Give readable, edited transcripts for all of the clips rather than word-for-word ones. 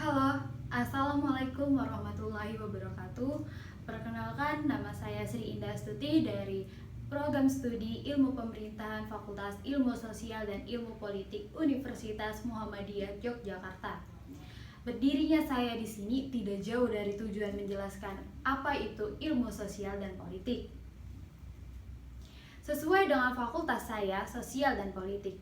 Halo, Assalamualaikum warahmatullahi wabarakatuh. Perkenalkan, nama saya Sri Indah Stuti dari Program Studi Ilmu Pemerintahan Fakultas Ilmu Sosial dan Ilmu Politik Universitas Muhammadiyah Yogyakarta. Berdirinya saya di sini tidak jauh dari tujuan menjelaskan apa itu ilmu sosial dan politik. Sesuai dengan fakultas saya, sosial dan politik.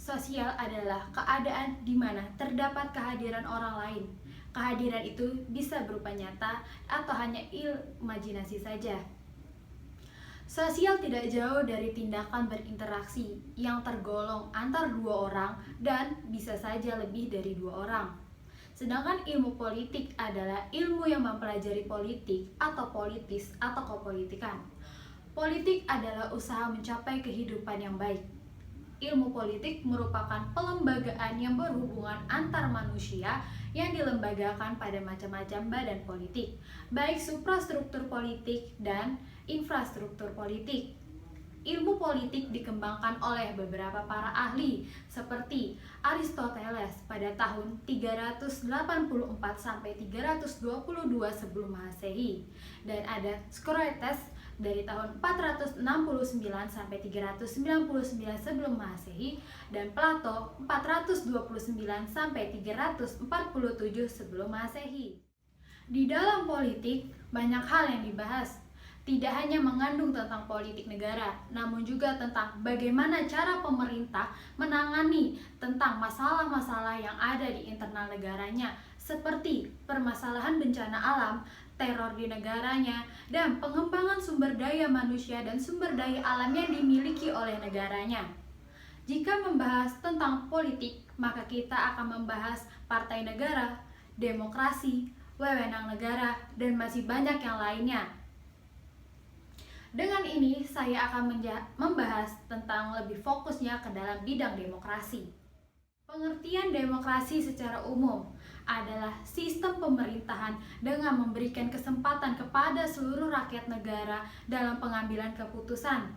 Sosial adalah keadaan di mana terdapat kehadiran orang lain. Kehadiran itu bisa berupa nyata atau hanya imajinasi saja. Sosial tidak jauh dari tindakan berinteraksi yang tergolong antar dua orang dan bisa saja lebih dari dua orang. Sedangkan ilmu politik adalah ilmu yang mempelajari politik atau politis atau kepolitikan. Politik adalah usaha mencapai kehidupan yang baik. Ilmu politik merupakan pelembagaan yang berhubungan antar manusia yang dilembagakan pada macam-macam badan politik, baik suprastruktur politik dan infrastruktur politik. Ilmu politik dikembangkan oleh beberapa para ahli seperti Aristoteles pada tahun 384 sampai 322 sebelum Masehi dan ada Socrates dari tahun 469 sampai 399 sebelum Masehi dan Plato 429 sampai 347 sebelum Masehi. Di dalam politik banyak hal yang dibahas. Tidak hanya mengandung tentang politik negara, namun juga tentang bagaimana cara pemerintah menangani tentang masalah-masalah yang ada di internal negaranya, seperti permasalahan bencana alam, teror di negaranya, dan pengembangan sumber daya manusia dan sumber daya alam yang dimiliki oleh negaranya. Jika membahas tentang politik, maka kita akan membahas partai negara, demokrasi, wewenang negara, dan masih banyak yang lainnya. Dengan ini, saya akan membahas tentang lebih fokusnya ke dalam bidang demokrasi. Pengertian demokrasi secara umum adalah sistem pemerintahan dengan memberikan kesempatan kepada seluruh rakyat negara dalam pengambilan keputusan,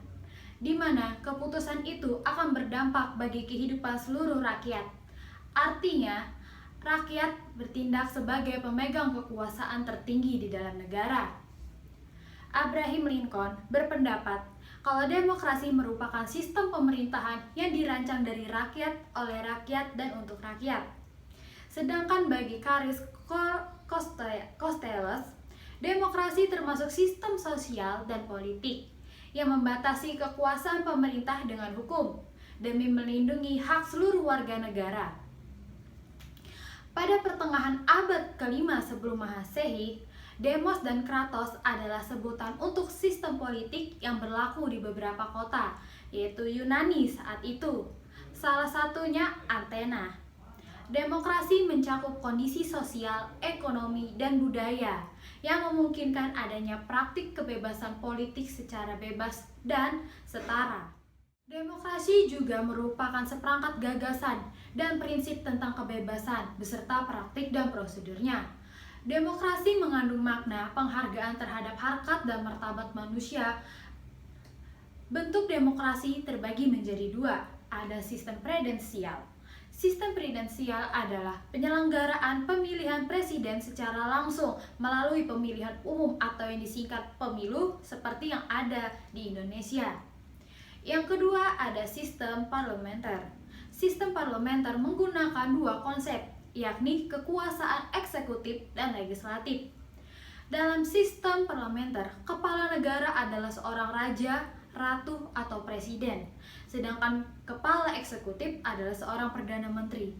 di mana keputusan itu akan berdampak bagi kehidupan seluruh rakyat. Artinya, rakyat bertindak sebagai pemegang kekuasaan tertinggi di dalam negara. Abraham Lincoln berpendapat kalau demokrasi merupakan sistem pemerintahan yang dirancang dari rakyat, oleh rakyat, dan untuk rakyat. Sedangkan bagi Caris Costello, demokrasi termasuk sistem sosial dan politik yang membatasi kekuasaan pemerintah dengan hukum demi melindungi hak seluruh warga negara. Pada pertengahan abad ke-5 sebelum Masehi, Demos dan Kratos adalah sebutan untuk sistem politik yang berlaku di beberapa kota, yaitu Yunani saat itu. Salah satunya Athena. Demokrasi mencakup kondisi sosial, ekonomi, dan budaya yang memungkinkan adanya praktik kebebasan politik secara bebas dan setara. Demokrasi juga merupakan seperangkat gagasan dan prinsip tentang kebebasan beserta praktik dan prosedurnya. Demokrasi mengandung makna penghargaan terhadap harkat dan martabat manusia. Bentuk demokrasi terbagi menjadi dua, ada sistem presidensial. Sistem presidensial adalah penyelenggaraan pemilihan presiden secara langsung melalui pemilihan umum atau yang disingkat pemilu seperti yang ada di Indonesia. Yang kedua ada sistem parlementer. Sistem parlementer menggunakan dua konsep, yakni kekuasaan eksekutif dan legislatif. Dalam sistem parlementer, kepala negara adalah seorang raja, ratu, atau presiden, sedangkan kepala eksekutif adalah seorang perdana menteri.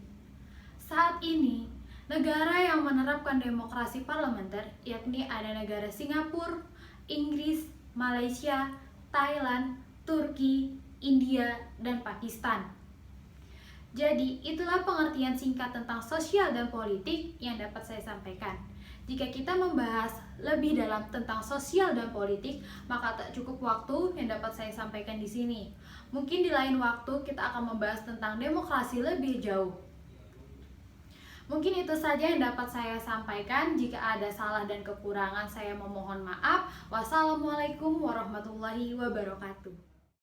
Saat ini, negara yang menerapkan demokrasi parlementer yakni ada negara Singapura, Inggris, Malaysia, Thailand, Turki, India, dan Pakistan. Jadi, itulah pengertian singkat tentang sosial dan politik yang dapat saya sampaikan. Jika kita membahas lebih dalam tentang sosial dan politik, maka tak cukup waktu yang dapat saya sampaikan di sini. Mungkin di lain waktu kita akan membahas tentang demokrasi lebih jauh. Mungkin itu saja yang dapat saya sampaikan. Jika ada salah dan kekurangan, saya memohon maaf. Wassalamualaikum warahmatullahi wabarakatuh.